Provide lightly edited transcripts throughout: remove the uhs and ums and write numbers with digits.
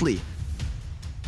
honestly.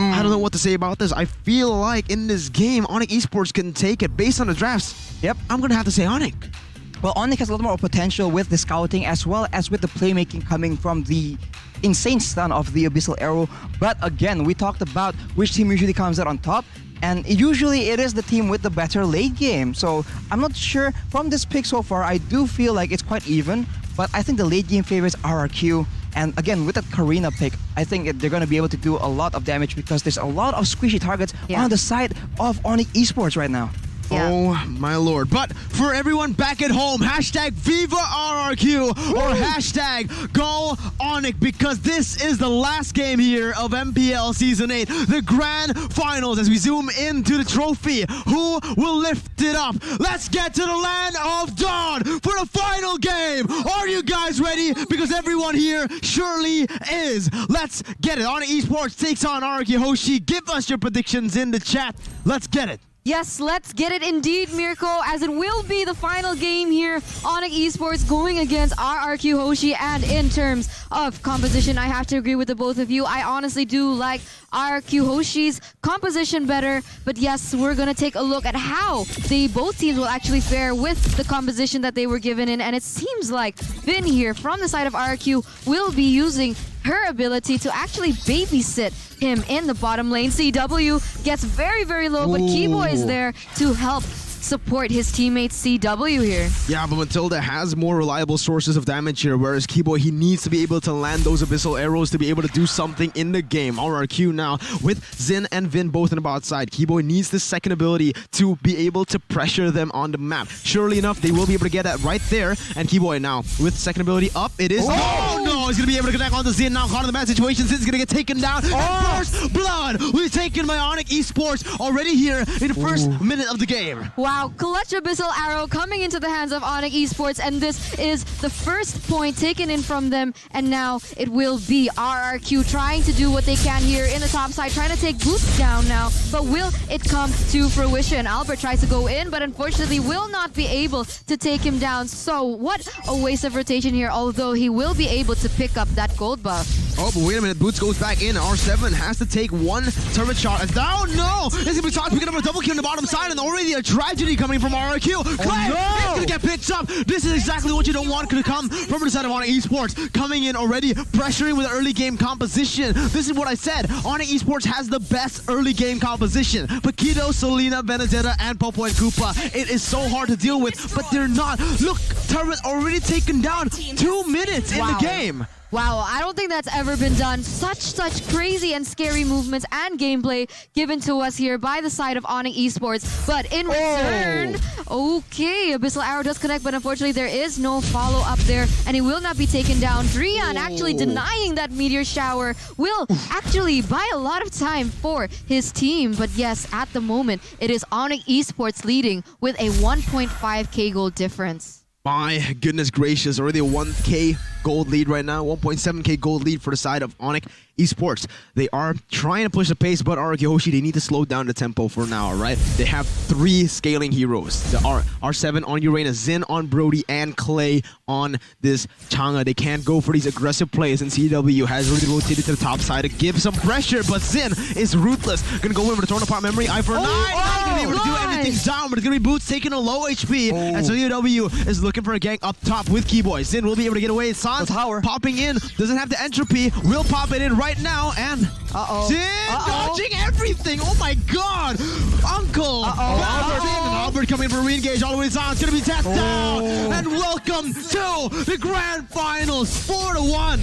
I don't know what to say about this. I feel like in this game, ONIC Esports can take it based on the drafts. Yep. I'm going to have to say ONIC. Well, ONIC has a lot more potential with the scouting as well as with the playmaking coming from the insane stun of the Abyssal Arrow. But again, we talked about which team usually comes out on top. And usually it is the team with the better late game. So I'm not sure from this pick so far. I do feel like it's quite even. But I think the late game favors RRQ. And again, with that Karina pick, I think they're going to be able to do a lot of damage because there's a lot of squishy targets on the side of ONIC Esports right now. Yeah. Oh my lord. But for everyone back at home, hashtag Viva RRQ or hashtag Go ONIC, because this is the last game here of MPL Season 8, the grand finals. As we zoom into the trophy, who will lift it up? Let's get to the land of Dawn for the final game. Are you guys ready? Because everyone here surely is. Let's get it. ONIC Esports takes on RRQ Hoshi. Give us your predictions in the chat. Let's get it. Yes, let's get it indeed, Mirko, as it will be the final game here. ONIC Esports going against RRQ Hoshi, and in terms of composition, I have to agree with the both of you. I honestly do like RRQ Hoshi's composition better, but yes, we're going to take a look at how both teams will actually fare with the composition that they were given in, and it seems like Vin here from the side of RRQ will be using her ability to actually babysit him in the bottom lane. CW gets very, very low, but Keyboy is there to help support his teammate CW here. Yeah, but Matilda has more reliable sources of damage here, whereas Keyboy, he needs to be able to land those Abyssal Arrows to be able to do something in the game. RRQ now with Xin and Vin both on the bot side. Keyboy needs the second ability to be able to pressure them on the map. Surely enough, they will be able to get that right there. And Keyboy now with second ability up, it is... Oh no, he's going to be able to connect on the Xin now. Caught in the bad situation, Zin's going to get taken down. And first blood will be taken by ONIC Esports already here in the first minute of the game. Wow, clutch Abyssal Arrow coming into the hands of ONIC Esports, and this is the first point taken in from them, and now it will be RRQ trying to do what they can here in the top side, trying to take Boots down now, but will it come to fruition? Albert tries to go in, but unfortunately will not be able to take him down, so what a waste of rotation here, although he will be able to pick up that gold buff. Oh, but wait a minute, Boots goes back in. R7 has to take one turret shot. Oh no! This is going to be picking up a double kill on the bottom side, and already a tragedy coming from RRQ. Clay is going to get picked up. This is exactly what you don't want to come from the side of ONIC Esports. Coming in already, pressuring with early game composition. This is what I said. ONIC Esports has the best early game composition. Paquito, Selena, Benedetta, and Popo and Koopa. It is so hard to deal with, but they're not. Look, turret already taken down 2 minutes in the game. Wow, I don't think that's ever been done. Such crazy and scary movements and gameplay given to us here by the side of ONIC Esports. But in return, okay, Abyssal Arrow does connect, but unfortunately there is no follow-up there, and he will not be taken down. Drian actually denying that meteor shower will actually buy a lot of time for his team. But yes, at the moment, it is ONIC Esports leading with a 1.5k gold difference. My goodness gracious, already a 1k gold lead right now, 1.7k gold lead for the side of ONIC Esports. They are trying to push the pace, but RRQ Hoshi, they need to slow down the tempo for now, right? They have 3 scaling heroes. The R7 on Uranus, Xin on Brody, and Clay on this Chang'e. They can't go for these aggressive plays, and CW has really rotated to the top side to give some pressure, but Xin is ruthless. Gonna go in with a torn apart memory, eye for 9. Not gonna be able to do anything down, but it's gonna be Boots taking a low HP, and CW is looking for a gang up top with Keyboy. Xin will be able to get away. Sans popping in, doesn't have the entropy, will pop it in right now, and Xin dodging everything. Oh my god, Uncle Albert coming in for a re-engage all the way to Sans. It's gonna be tapped down, and welcome to the grand finals, 4-1.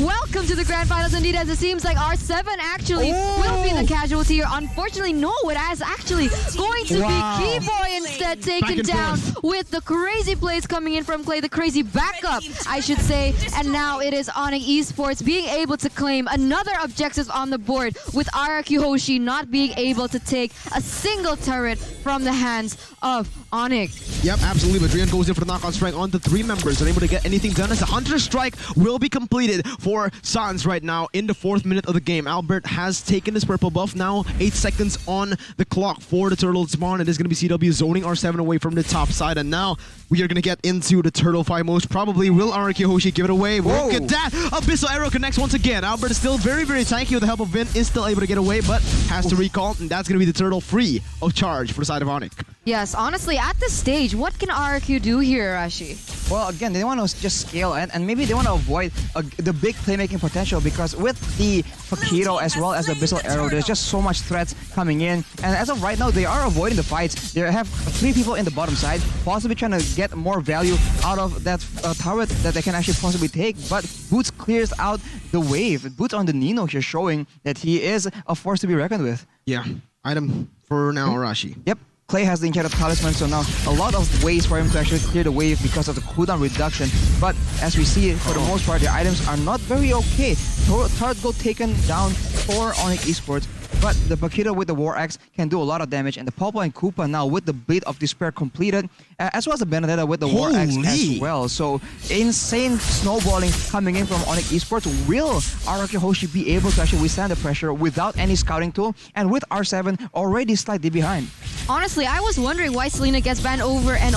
Welcome to the grand finals indeed, as it seems like R7 actually will be the casualty here. Unfortunately, no, it is actually going to be Keyboy instead taken down with the crazy plays coming in from Clay, the crazy backup, I should say. And now it is ONIC Esports being able to claim another objective on the board, with RRQ Hoshi not being able to take a single turret from the hands of ONIC. Yep, absolutely. But Drian goes in for the knock-on strike onto 3 members, unable to get anything done as the Hunter Strike will be completed for Sans right now in the 4th minute of the game. Albert has taken his purple buff now, 8 seconds on the clock for the turtle spawn. It is going to be CW zoning R7 away from the top side, and now we are going to get into the turtle fight. Most probably will RRQ Hoshi give it away. Look at that! Abyssal Arrow connects once again. Albert is still very, very tanky with the help of Vin, is still able to get away, but has to recall, and that's going to be the turtle free of charge for the side of ONIC. Yes, honestly, at this stage, what can RRQ do here, Rashi? Well, again, they want to just scale and maybe they want to avoid the big playmaking potential, because with the Paquito as well as the Abyssal Arrow, there's just so much threats coming in. And as of right now, they are avoiding the fights. They have 3 people in the bottom side, possibly trying to get more value out of that turret that they can actually possibly take. But Boots clears out the wave. Boots on the Nino here, showing that he is a force to be reckoned with. Yeah, item for now, Arashi. Yep. Clay has the enchanted talisman, so now a lot of ways for him to actually clear the wave because of the cooldown reduction. But as we see, for the most part, the items are not very okay. Turret go taken down for ONIC Esports, but the Paquito with the War Axe can do a lot of damage, and the Popo and Koopa now with the Blade of Despair completed, as well as the Benedetta with the War Axe as well. So insane snowballing coming in from ONIC Esports. Will RRQ Hoshi be able to actually withstand the pressure without any scouting tool, and with R7 already slightly behind? Honestly, I was wondering why Selena gets banned over, and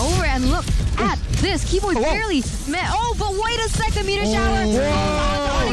look at this. Keyboy barely met. Oh, but wait a second, meteor shower.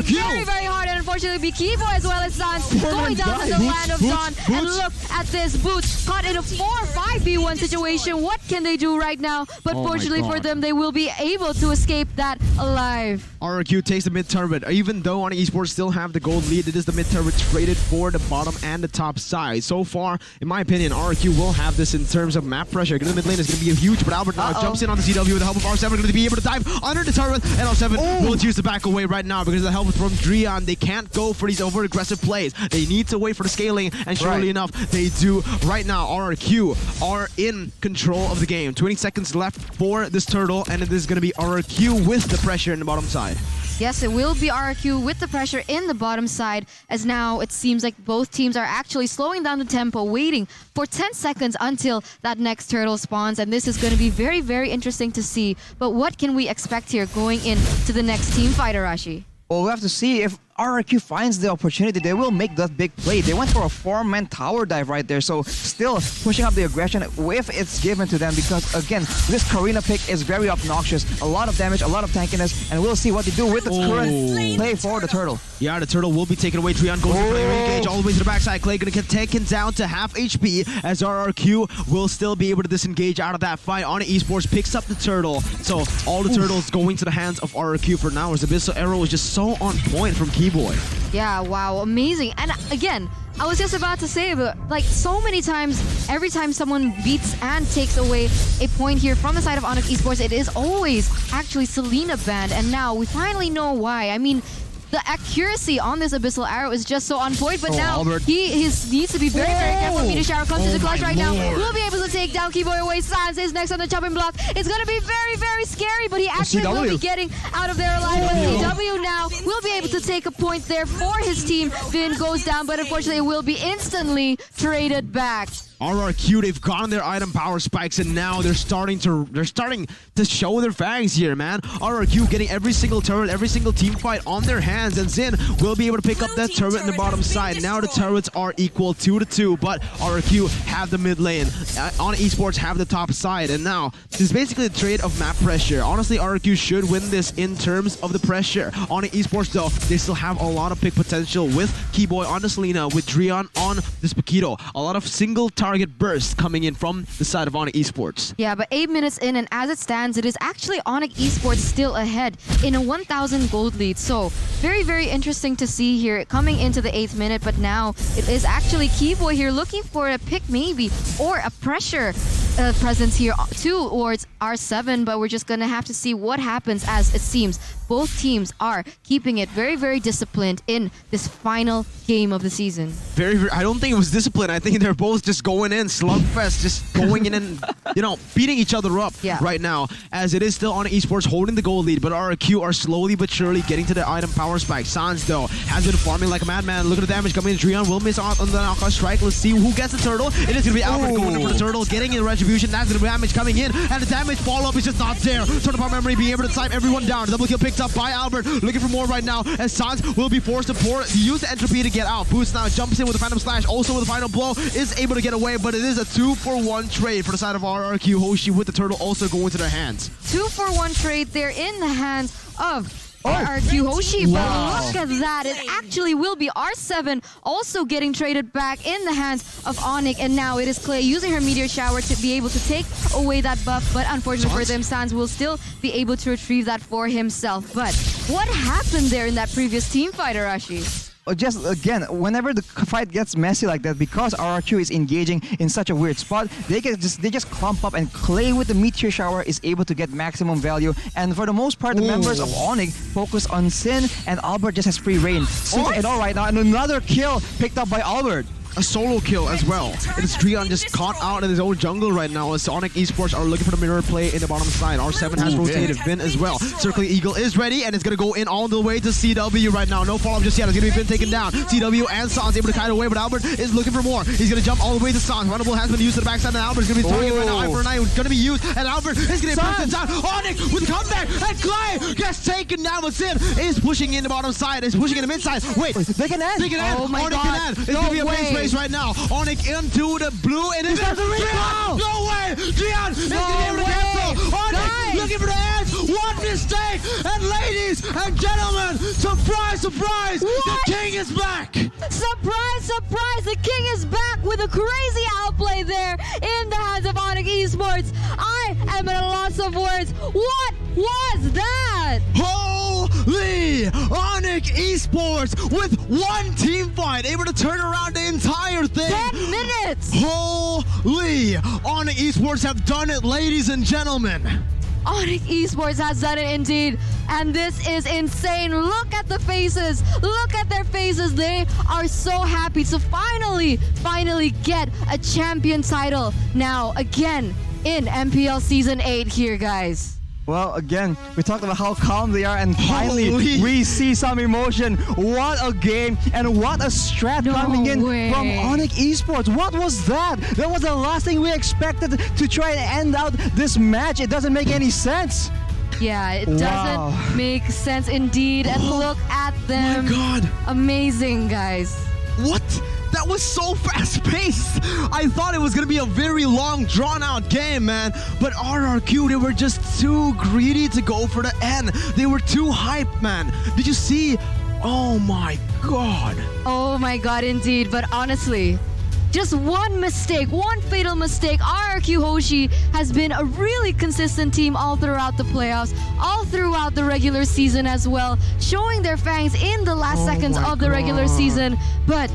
Very, very hard, and unfortunately, be Keyboy as well as Sans going down to the land of Dawn. And look at this. Boots caught in a 4-5v1 situation. What can they do right now? But fortunately for them, they will be able to escape that alive. RRQ takes the mid turret. Even though ONIC Esports still have the gold lead, it is the mid turret traded for the bottom and the top side. So far, in my opinion, RRQ will have this in terms of map pressure. The mid lane is going to be huge, but Albert now jumps in on the CW with the help of R7. Going to be able to dive under the turret, and R7 will choose to back away right now because of the help from Drian. They can't go for these over aggressive plays. They need to wait for the scaling, and surely enough, they do right now. RRQ are in control of the game. 20 seconds left for this turtle, and it is going to be RRQ with the pressure in the bottom side. Yes, it will be RRQ with the pressure in the bottom side, as now it seems like both teams are actually slowing down the tempo, waiting for 10 seconds until that next turtle spawns, and this is going to be very, very interesting to see. But what can we expect here going into the next team fight, Arashi? Well, we have to see if RRQ finds the opportunity. They will make that big play. They went for a 4-man tower dive right there, so still pushing up the aggression if it's given to them, because again, this Karina pick is very obnoxious. A lot of damage, a lot of tankiness, and we'll see what they do with the current play for the turtle. Yeah, the turtle will be taken away. Trion goes for the engage all the way to the backside. Clay gonna get taken down to half HP, as RRQ will still be able to disengage out of that fight. ONIC Esports picks up the turtle, so all the turtles going to the hands of RRQ for now, as the Abyssal Arrow is just so on point from Keyboy. Yeah, wow, amazing. And again, I was just about to say, but like so many times, every time someone beats and takes away a point here from the side of ONIC Esports, it is always actually Selena banned, and now we finally know why. I mean, the accuracy on this Abyssal Arrow is just so on point, but now Albert. he needs to be very, very careful. Meteor Shower comes to the clutch right now. We'll be able to take down Keyboy away. Sans is next on the chopping block. It's going to be very, very scary, but he actually will be getting out of there alive. But CW now will be able to take a point there for his team. Vin goes down, but unfortunately it will be instantly traded back. RRQ, they've gotten their item power spikes, and now they're starting to show their fangs here, man. RRQ getting every single turret, every single team fight on their hands, and Zin will be able to pick up that turret in the bottom side. Now the turrets are equal 2-2, but RRQ have the mid lane. ONIC Esports have the top side, and now this is basically a trade of map pressure. Honestly, RRQ should win this in terms of the pressure. ONIC Esports, though, they still have a lot of pick potential with Keyboy on the Selena, with Drian on this Paquito. A lot of single target burst coming in from the side of ONIC Esports. Yeah, but 8 minutes in, and as it stands, it is actually ONIC Esports still ahead in a 1,000 gold lead. So very, very interesting to see here coming into the 8th minute. But now it is actually Keyboy here looking for a pick maybe, or a pressure presence here towards R7. But we're just gonna have to see what happens, as it seems both teams are keeping it very, very disciplined in this final game of the season. Very, I don't think it was discipline. I think they're both just going in slugfest, just going in and, you know, beating each other up right now, as it is still ONIC Esports holding the gold lead, but RRQ are slowly but surely getting to the item power spike. Sans, though, has been farming like a madman. Look at the damage coming in. Drian will miss out on the knockout strike. Let's see who gets the turtle. It is going to be Albert going in for the turtle, getting in retribution. That's the damage coming in, and the damage follow-up is just not there. Turtle Power Memory being able to time everyone down. Double kill pick picked up by Albert. Looking for more right now as Sans will be forced to use the entropy to get out. Boost now jumps in with the Phantom Slash, also with the final blow, is able to get away, but it is a 2-for-1 trade for the side of RRQ. Hoshi with the turtle also going to their hands. 2-for-1 trade there in the hands of RRQ Hoshi, but look at that. It actually will be R7 also getting traded back in the hands of ONIC, and now it is Clay using her Meteor Shower to be able to take away that buff, but unfortunately for them, Sans will still be able to retrieve that for himself. But what happened there in that previous team fight, Arashi? Just again, whenever the fight gets messy like that, because RRQ is engaging in such a weird spot, they just clump up, and Clay with the Meteor Shower is able to get maximum value. And for the most part, the members of ONIC focus on Sin, and Albert just has free reign. Super it all right now, and another kill picked up by Albert. A solo kill as well. And it's Trion just caught out in his own jungle right now as ONIC Esports are looking for the mirror play in the bottom side. R7 has rotated Vin as well. Circling Eagle is ready and it's going to go in all the way to CW right now. No follow-up just yet. It's going to be Vin taken down. CW and Sans able to kite away, but Albert is looking for more. He's going to jump all the way to Sans. Runnable has been used to the backside, and Albert's going to be throwing it right now. Eye for an eye going to be used, and Albert is going to get pushed down. ONIC with the comeback, and Clay gets taken down, but Sin is pushing in the bottom side. Is pushing in the mid side. Wait, they can end. They can end. Oh my ONIC God. can end. It's going to be a base race right now. ONIC into the blue, and it's has a recall. no way! Gian is going to be able to cancel. ONIC looking for the end. One mistake, and ladies and gentlemen, surprise, surprise! The king is back. Surprise, surprise! The king is back with a crazy outplay there in the hands of ONIC Esports. I am at a loss of words. What was that? Holy! ONIC Esports with one team fight, able to turn around the entire thing. 10 minutes! Holy! ONIC Esports have done it, ladies and gentlemen. ONIC Esports has done it indeed, and this is insane. Look at the faces. Look at their faces. They are so happy to finally get a champion title now again in MPL Season 8 here, guys. Well, again, we talked about how calm they are, and finally we see some emotion. What a game, and what a strat coming in from ONIC Esports. What was that? That was the last thing we expected to try and end out this match. It doesn't make any sense. Yeah, it doesn't make sense indeed. And look at them. My God. Amazing, guys. What? That was so fast-paced. I thought it was going to be a very long, drawn-out game, man. But RRQ, they were just too greedy to go for the end. They were too hyped, man. Did you see? Oh, my God. Oh, my God, indeed. But honestly, just one mistake, one fatal mistake. RRQ Hoshi has been a really consistent team all throughout the playoffs, all throughout the regular season as well, showing their fangs in the last seconds of the regular season. But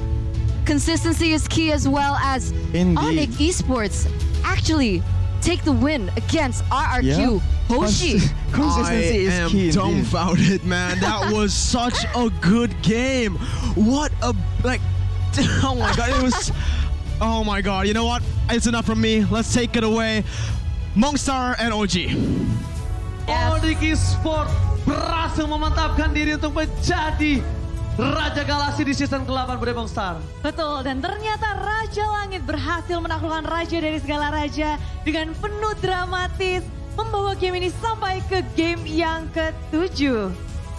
consistency is key, as well as ONIC Esports actually take the win against RRQ Hoshi. Consistency is key. I am dumbfounded, man. That was such a good game. What a, like, oh my God, it was, oh my God. You know what? It's enough from me. Let's take it away. Mongstar and OG. ONIC Esports berhasil memantapkan diri untuk menjadi Raja Galaksi di season ke-8 Bude Mongstar. Betul, dan ternyata Raja Langit berhasil menaklukkan Raja dari segala raja dengan penuh dramatis, membawa game ini sampai ke game yang ke-7.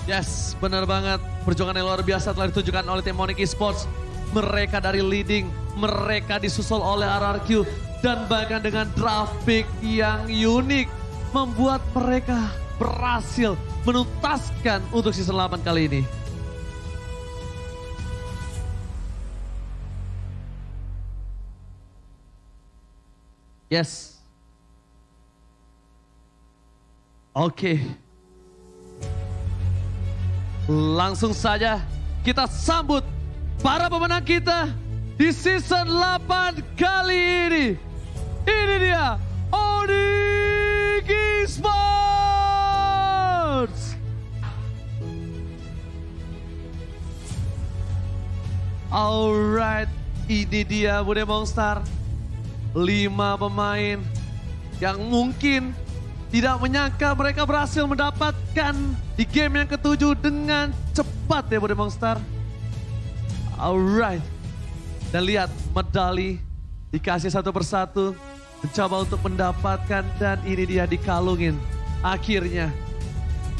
Yes, benar banget. Perjuangan yang luar biasa telah ditunjukkan oleh tim ONIC Esports. Mereka dari leading, mereka disusul oleh RRQ, dan bahkan dengan draft pick yang unik, membuat mereka berhasil menuntaskan untuk season 8 kali ini. Yes. Oke. Langsung saja kita sambut para pemenang kita di season 8 kali ini. Ini dia ONIC Esports. Alright, ini dia Bude Mongstar. 5 pemain yang mungkin tidak menyangka mereka berhasil mendapatkan di game yang ke-7 dengan cepat ya Bude Mongstar. Alright. Dan lihat medali dikasih satu persatu. Mencoba untuk mendapatkan, dan ini dia dikalungin. Akhirnya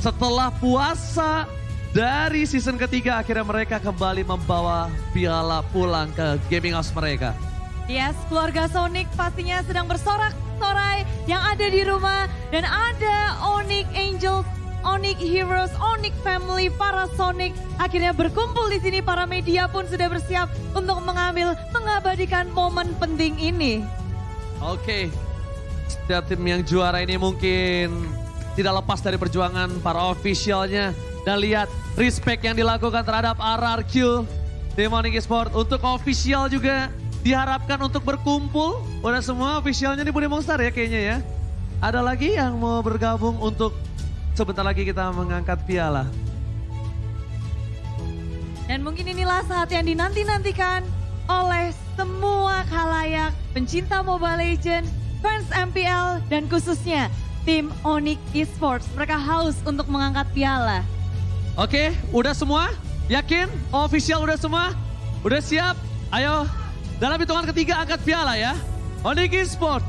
Setelah puasa dari season ketiga, akhirnya mereka kembali membawa piala pulang ke gaming house mereka. Yes, keluarga Sonic pastinya sedang bersorak-sorai yang ada di rumah. Dan ada ONIC Angels, ONIC Heroes, ONIC Family, para Sonic. Akhirnya berkumpul di sini, para media pun sudah bersiap untuk mengabadikan momen penting ini. Oke, setiap tim yang juara ini mungkin tidak lepas dari perjuangan para officialnya. Dan lihat respect yang dilakukan terhadap RRQ, tim ONIC Esports. Untuk official juga diharapkan untuk berkumpul. Udah semua officialnya nih Bude Monster ya kayaknya ya. Ada lagi yang mau bergabung untuk sebentar lagi kita mengangkat piala. Dan mungkin inilah saat yang dinanti-nantikan oleh semua khalayak, pencinta Mobile Legends, fans MPL, dan khususnya tim ONIC Esports. Mereka haus untuk mengangkat piala. Oke, udah semua? Yakin? Official udah semua? Udah siap? Ayo, dalam hitungan ketiga angkat piala ya. ONIC Esports,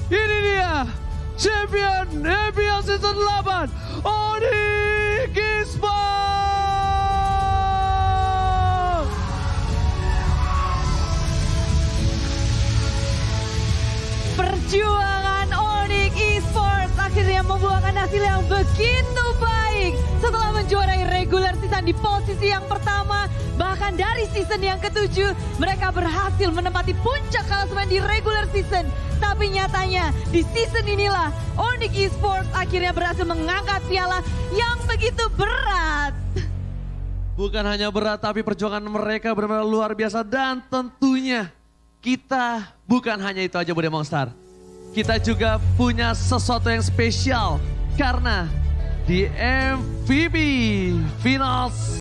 ini dia champion MPL Season 8, ONIC Esports! Perjuangan ONIC Esports akhirnya membuahkan hasil yang begitu baik. Setelah menjuarai regular season di posisi yang pertama, bahkan dari season yang ketujuh, mereka berhasil menempati puncak klasemen di regular season. Tapi nyatanya di season inilah ONIC Esports akhirnya berhasil mengangkat piala yang begitu berat. Bukan hanya berat, tapi perjuangan mereka benar-benar luar biasa. Dan tentunya kita bukan hanya itu aja Bude Monster. Kita juga punya sesuatu yang spesial. Karena di MVP Finals